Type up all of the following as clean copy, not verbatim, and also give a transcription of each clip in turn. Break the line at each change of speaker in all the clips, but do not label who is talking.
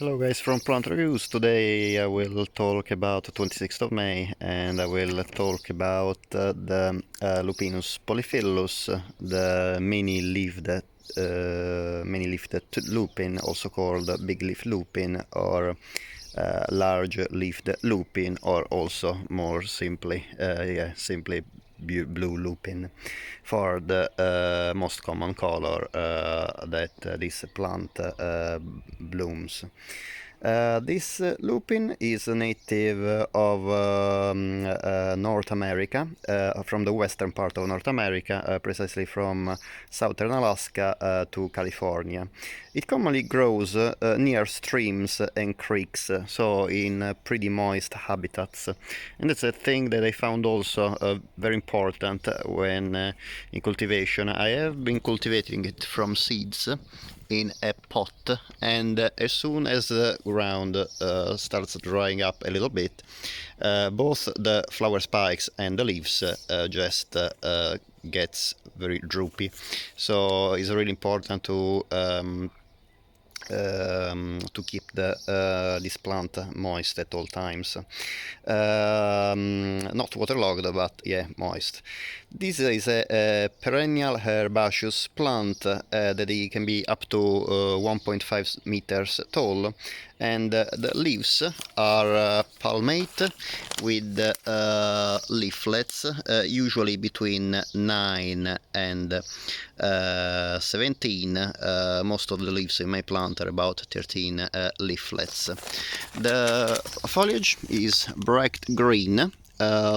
Hello guys from Plant Reviews. Today I will talk about 26th of May and I will talk about the Lupinus polyphyllus, the many-leafed lupin, also called big leaf lupin or large-leafed lupin, or also more simply, simply blue lupin, for the most common color that this plant blooms. This lupin is a native of North America, from the western part of North America, precisely from southern Alaska to California. It commonly grows near streams and creeks, so in pretty moist habitats. And that's a thing that I found also very important when in cultivation. I have been cultivating it from seeds in a pot, and as soon as the ground starts drying up a little bit, both the flower spikes and the leaves just gets very droopy. So it's really important to keep this plant moist at all times. Not waterlogged, but yeah, moist. This is a perennial herbaceous plant that it can be up to 1.5 meters tall, and the leaves are palmate with leaflets, usually between 9 and 17. Most of the leaves in my plant are about 13 leaflets. The foliage is bright green,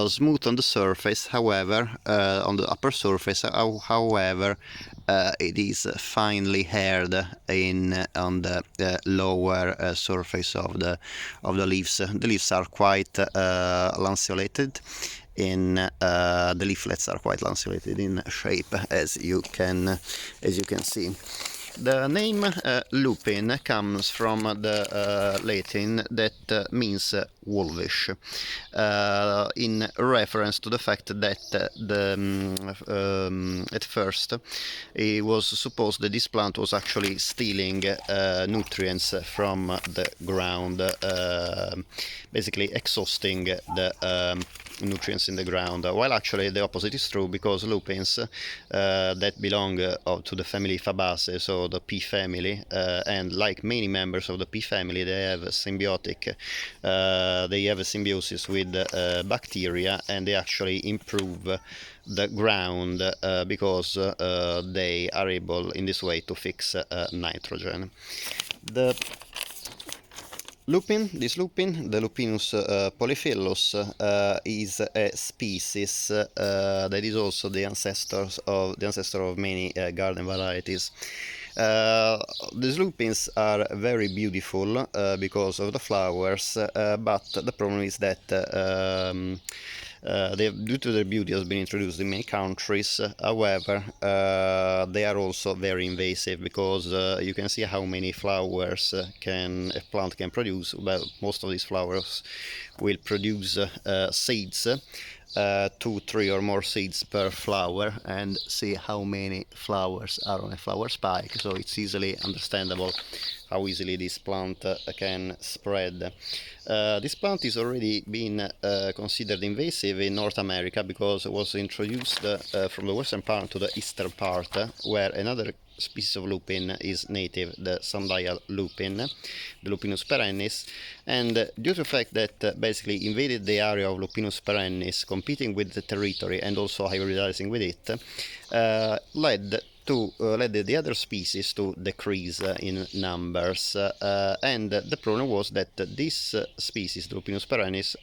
smooth on the surface, however, on the upper surface, however, it is finely haired on the lower surface of the leaves. The leaves are quite lanceolated. The leaflets are quite lanceolated in shape, as you can see. The name lupin comes from the Latin that means wolvish, in reference to the fact that at first it was supposed that this plant was actually stealing nutrients from the ground, basically exhausting the nutrients in the ground, while actually the opposite is true, because lupins that belong to the family Fabaceae, so the pea family, and like many members of the pea family, they have a symbiosis with bacteria, and they actually improve the ground because they are able in this way to fix nitrogen. This lupin, the Lupinus polyphyllus, is a species that is also the ancestor of many garden varieties. These lupins are very beautiful because of the flowers, but the problem is that due to their beauty, has been introduced in many countries. However, they are also very invasive, because you can see how many flowers a plant can produce. Well, most of these flowers will produce seeds, 2, 3 or more seeds per flower, and see how many flowers are on a flower spike. So it's easily understandable how easily this plant can spread. This plant is already been considered invasive in North America, because it was introduced from the western part to the eastern part, where another species of lupin is native, the sundial lupin, the Lupinus perennis, and due to the fact that basically invaded the area of Lupinus perennis, competing with the territory and also hybridizing with it, led the other species to decrease in numbers, and the problem was that this species, the Lupinus perennis,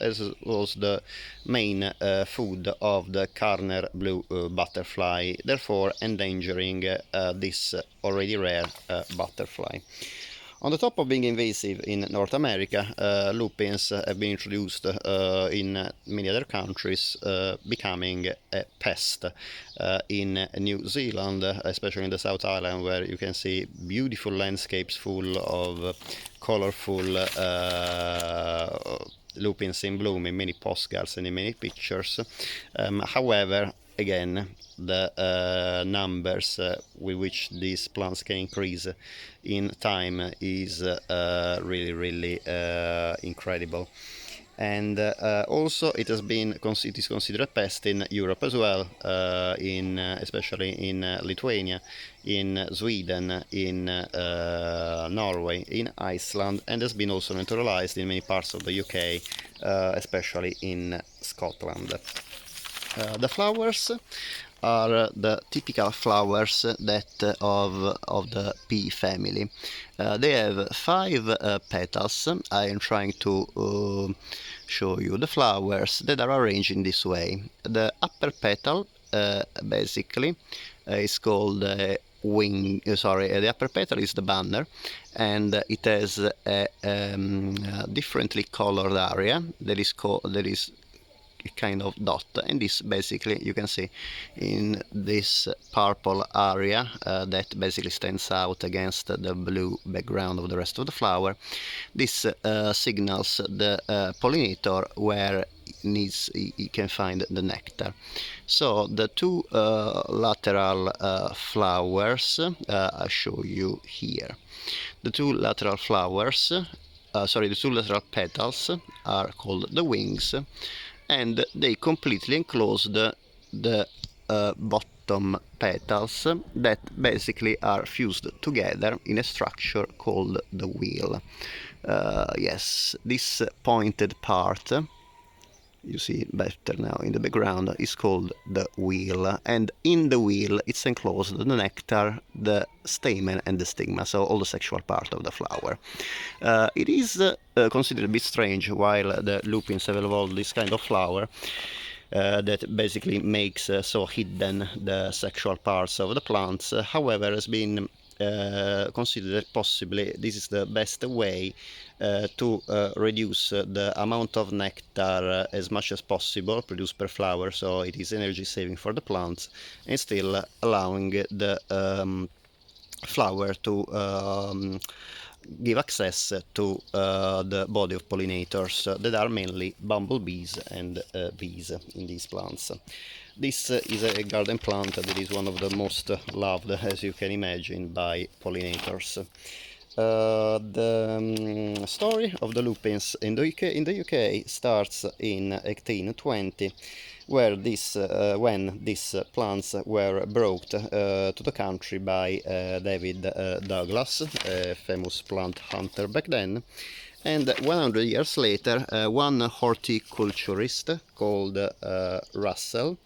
was the main food of the Carner blue butterfly, therefore endangering this already rare butterfly. On the top of being invasive in North America, lupins have been introduced in many other countries, becoming a pest in New Zealand, especially in the South Island, where you can see beautiful landscapes full of colorful lupins in bloom in many postcards and in many pictures. However, again, the numbers with which these plants can increase in time is really incredible. And also it is considered a pest in Europe as well, especially in Lithuania, in Sweden, in Norway, in Iceland, and has been also naturalized in many parts of the UK, especially in Scotland. The flowers are the typical flowers that of the pea family. They have 5 petals. I am trying to show you the flowers that are arranged in this way. The upper petal basically is called the upper petal is the banner, and it has a differently colored area that is kind of dot, and this basically you can see in this purple area that basically stands out against the blue background of the rest of the flower. This signals the pollinator where he can find the nectar. So the 2 lateral flowers I show you here. The 2 lateral flowers, the 2 lateral petals are called the wings, and they completely enclose the bottom petals that basically are fused together in a structure called the wheel. Yes, this pointed part, you see better now in the background, is called the wheel, and in the wheel it's enclosed the nectar, the stamen and the stigma, so all the sexual part of the flower. It is considered a bit strange while the lupins have evolved this kind of flower that basically makes so hidden the sexual parts of the plants. However, has been considered possibly this is the best way to reduce the amount of nectar as much as possible produced per flower, so it is energy saving for the plants and still allowing the flower to give access to the body of pollinators that are mainly bumblebees and bees in these plants. This is a garden plant that is one of the most loved, as you can imagine, by pollinators. The story of the lupins in the UK starts in 1820, where when these plants were brought to the country by David Douglas, a famous plant hunter back then. And 100 years later, one horticulturist called Russell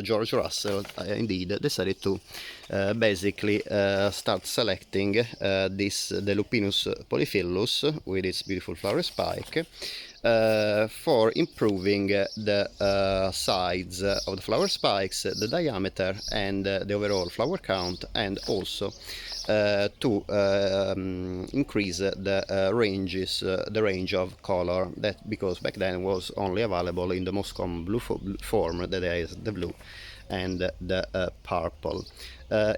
George Russell indeed decided to basically start selecting the Lupinus polyphyllus with its beautiful flower spike for improving the size of the flower spikes, the diameter and the overall flower count, and also to increase the range of color, that because back then was only available in the most common blue form, that is the blue and the purple.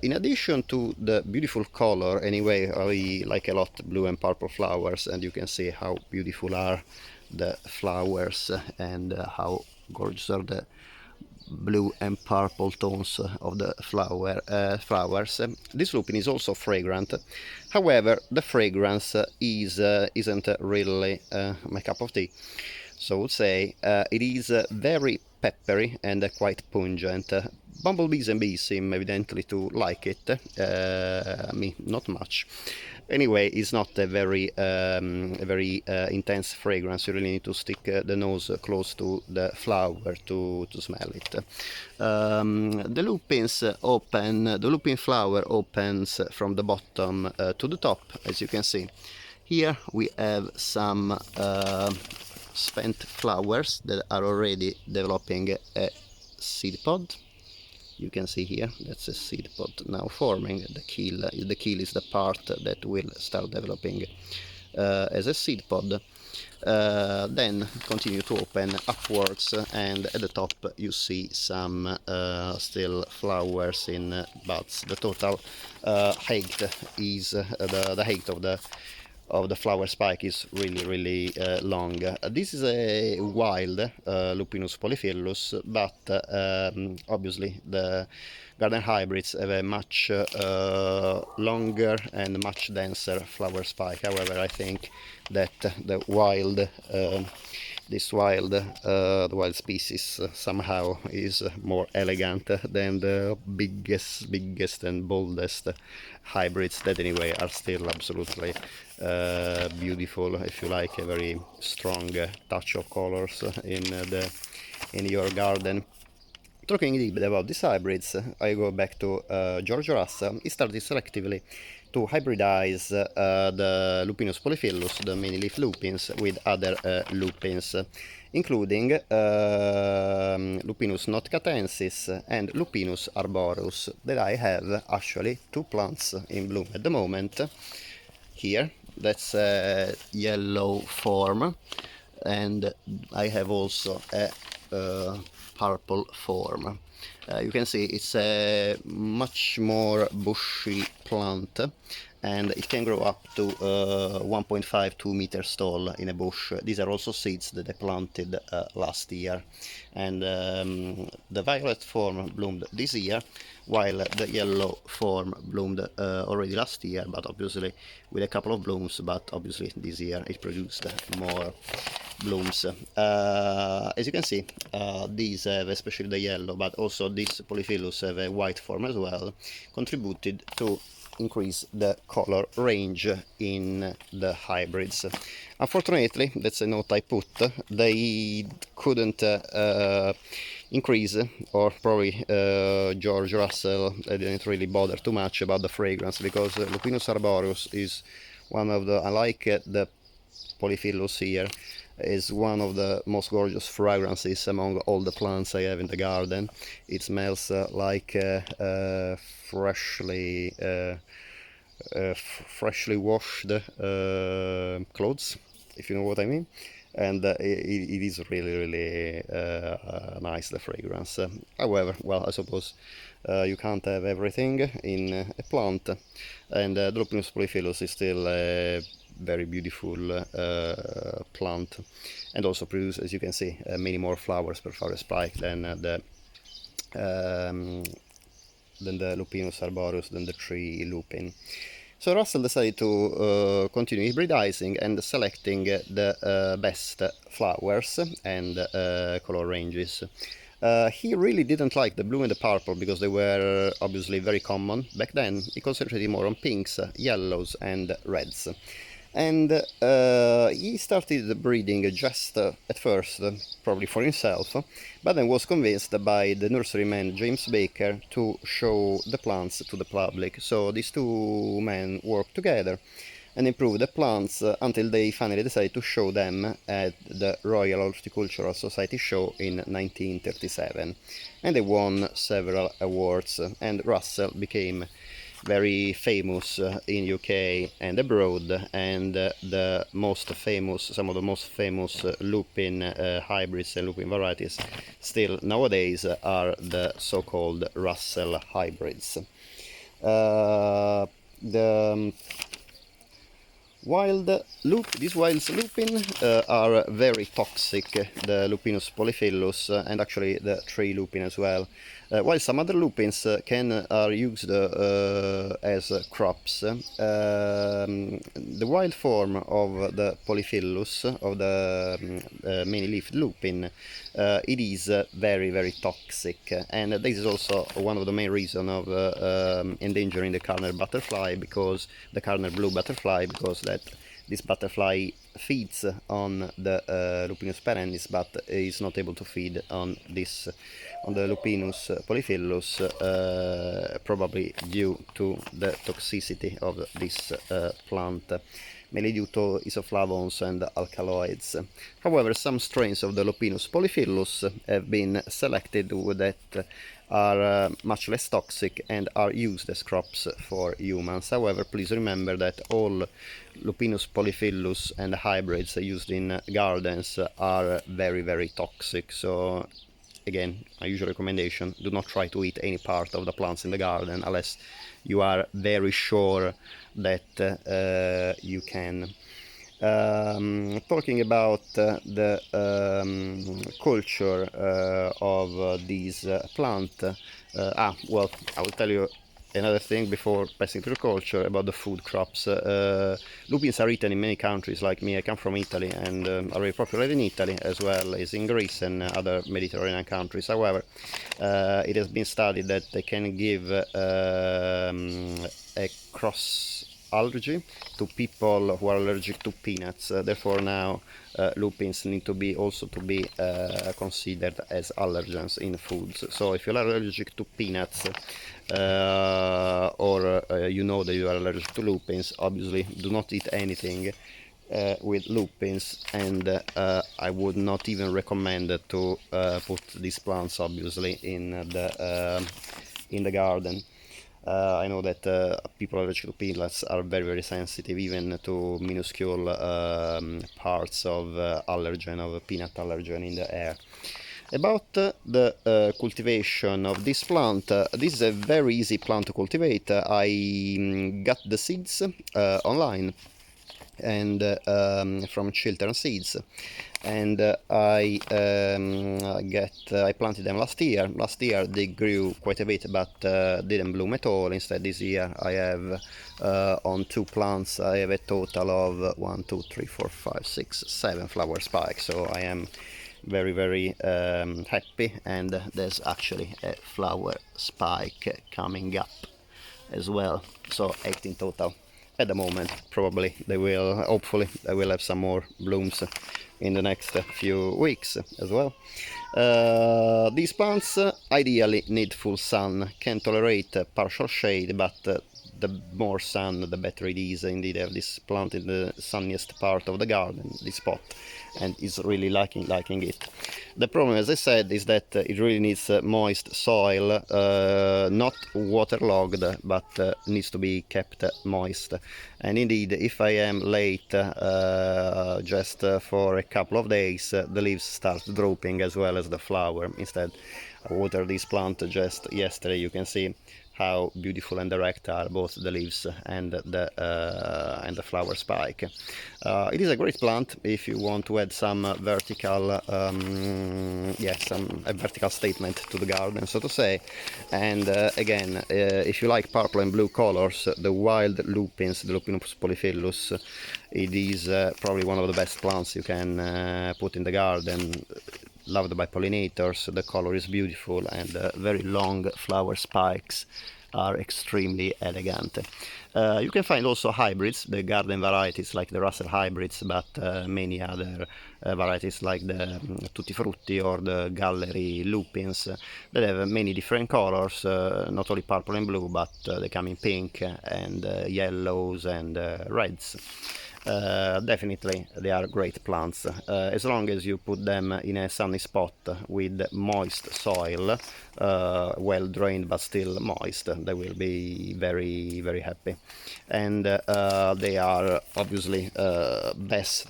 In addition to the beautiful color, anyway, I like a lot blue and purple flowers, and you can see how beautiful are the flowers and how gorgeous are the blue and purple tones of the flowers. This lupin is also fragrant. However, the fragrance isn't really my cup of tea. So I would say it is very peppery and quite pungent. Bumblebees and bees seem evidently to like it. Me, not much. Anyway, it's not a very intense fragrance. You really need to stick the nose close to the flower to smell it. The lupin flower opens from the bottom to the top, as you can see. Here we have some spent flowers that are already developing a seed pod. You can see here, that's a seed pod now forming. The keel is the part that will start developing as a seed pod. Then continue to open upwards, and at the top you see some still flowers in buds. The total height is the height of the of the flower spike is really long. This is a wild Lupinus polyphyllus, but obviously the garden hybrids have a much longer and much denser flower spike. However, I think that the wild the wild species somehow is more elegant than the biggest and boldest hybrids that anyway are still absolutely beautiful. If you like a very strong touch of colors in your garden. Talking a little bit about these hybrids, I go back to George Russell. He started selectively to hybridize the Lupinus polyphyllus, the many leaf lupins, with other lupins, including Lupinus notcatensis and Lupinus arborus, that I have actually two plants in bloom at the moment. Here, that's a yellow form, and I have also a purple form. You can see it's a much more bushy plant, and it can grow up to 1.5–2 meters tall in a bush. These are also seeds that I planted last year, and the violet form bloomed this year, while the yellow form bloomed already last year, but obviously with a couple of blooms, but obviously this year it produced more blooms. As you can see, these have, especially the yellow, but also this polyphyllus have a white form as well, contributed to increase the color range in the hybrids. Unfortunately, that's a note I put, they couldn't increase, or probably George Russell didn't really bother too much about the fragrance, because Lupinus arborus is one of the, unlike the polyphyllus here, is one of the most gorgeous fragrances among all the plants I have in the garden. It smells like freshly washed clothes, if you know what I mean. And it is really nice, the fragrance. However, well, I suppose you can't have everything in a plant, and the Lupinus polyphyllus is still a very beautiful plant, and also produce, as you can see, many more flowers per flower spike than the Lupinus arborus, than the tree lupin. So Russell decided to continue hybridizing and selecting the best flowers and color ranges. He really didn't like the blue and the purple because they were obviously very common back then. He concentrated more on pinks, yellows and reds. And he started breeding just at first, probably for himself, but then was convinced by the nurseryman James Baker to show the plants to the public. So these two men worked together and improved the plants until they finally decided to show them at the Royal Horticultural Society show in 1937. And they won several awards, and Russell became very famous in UK and abroad, and some of the most famous lupin hybrids and lupin varieties still nowadays are the so-called Russell hybrids. These wild lupin are very toxic, the Lupinus polyphyllus and actually the tree lupin as well. While some other lupins are used as crops, the wild form of the polyphyllus, of the many-leafed lupin, it is very toxic, and this is also one of the main reasons of endangering the cardinal butterfly, because the cardinal blue butterfly, because that this butterfly feeds on the Lupinus perennis, but is not able to feed on the Lupinus polyphyllus, probably due to the toxicity of this plant, mainly due to isoflavones and alkaloids. However, some strains of the Lupinus polyphyllus have been selected that are much less toxic and are used as crops for humans. However, please remember that all Lupinus polyphyllus and hybrids used in gardens are very toxic, so again, my usual recommendation, do not try to eat any part of the plants in the garden unless you are very sure that you can. Talking about the culture of these plant, well, I will tell you another thing before passing to the culture about the food crops. Lupins are eaten in many countries. Like me, I come from Italy, and are very popular in Italy as well as in Greece and other Mediterranean countries. However, it has been studied that they can give a cross allergy to people who are allergic to peanuts. Therefore now lupins need to be considered as allergens in foods. So if you are allergic to peanuts or you know that you are allergic to lupins, obviously do not eat anything with lupins, and I would not even recommend to put these plants obviously in the garden. I know that people allergic to peanuts are very sensitive even to minuscule parts of allergen, of peanut allergen in the air. About the cultivation of this plant, this is a very easy plant to cultivate. I got the seeds online and from Chiltern Seeds, and I planted them last year. Last year they grew quite a bit, but didn't bloom at all. Instead, this year I have on 2 plants I have a total of 1, 2, 3, 4, 5, 6, 7 flower spikes. So I am very happy, and there's actually a flower spike coming up as well. So 8 in total at the moment. Probably they will, hopefully they will have some more blooms in the next few weeks as well. These plants ideally need full sun, can tolerate partial shade, but the more sun the better it is. Indeed, I have this plant in the sunniest part of the garden, this spot, and is really liking it. The problem, as I said, is that it really needs moist soil, not waterlogged, but needs to be kept moist. And indeed, if I am late just for a couple of days, the leaves start drooping as well as the flower. Instead, I watered this plant just yesterday. You can see how beautiful and direct are both the leaves and the flower spike. It is a great plant if you want to add some vertical, a vertical statement to the garden, so to say. And again, if you like purple and blue colors, the wild lupins, the Lupinus polyphyllus, it is probably one of the best plants you can put in the garden. Loved by pollinators, the color is beautiful, and very long flower spikes are extremely elegant. You can find also hybrids, the garden varieties like the Russell hybrids, but many other varieties like the Tutti Frutti or the Gallery lupins that have many different colors, not only purple and blue, but they come in pink and yellows and reds. Definitely they are great plants as long as you put them in a sunny spot with moist soil, well drained but still moist. They will be very happy, and they are obviously best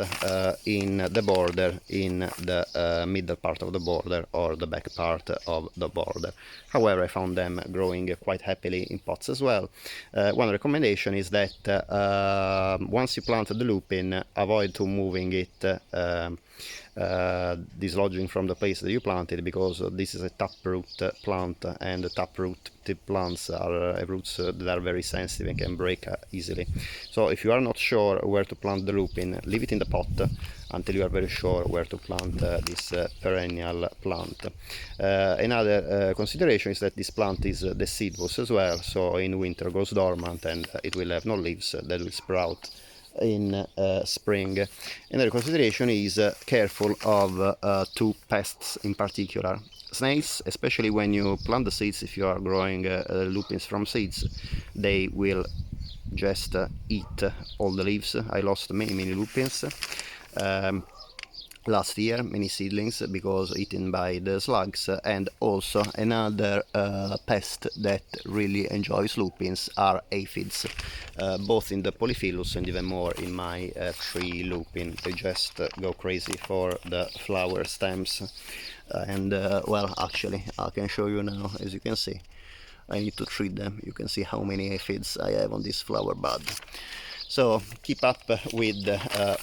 in the border, in the middle part of the border or the back part of the border. However, I found them growing quite happily in pots as well. One recommendation is that once you plant the lupin, avoid to moving it, dislodging from the place that you planted, because this is a taproot plant, and the taproot plants are roots that are very sensitive and can break easily. So if you are not sure where to plant the lupin, leave it in the pot until you are very sure where to plant this perennial plant. Another consideration is that this plant is deciduous as well, so in winter goes dormant and it will have no leaves that will sprout in spring. Another consideration is careful of 2 pests in particular. Snails, especially when you plant the seeds. If you are growing lupins from seeds, they will just eat all the leaves. I lost many lupins. last year, many seedlings because eaten by the slugs, and also another pest that really enjoys lupins are aphids, both in the polyphyllus and even more in my tree lupin. They just go crazy for the flower stems, and well, actually I can show you now. As you can see, I need to treat them. You can see how many aphids I have on this flower bud. So keep up with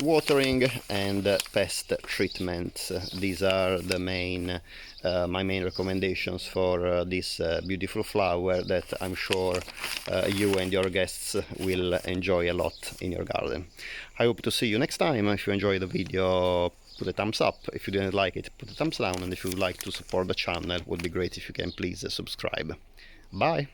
watering and pest treatments. These are the main, my main recommendations for this beautiful flower that I'm sure you and your guests will enjoy a lot in your garden. I hope to see you next time. If you enjoyed the video, put a thumbs up. If you didn't like it, put a thumbs down. And if you would like to support the channel, it would be great if you can please subscribe. Bye!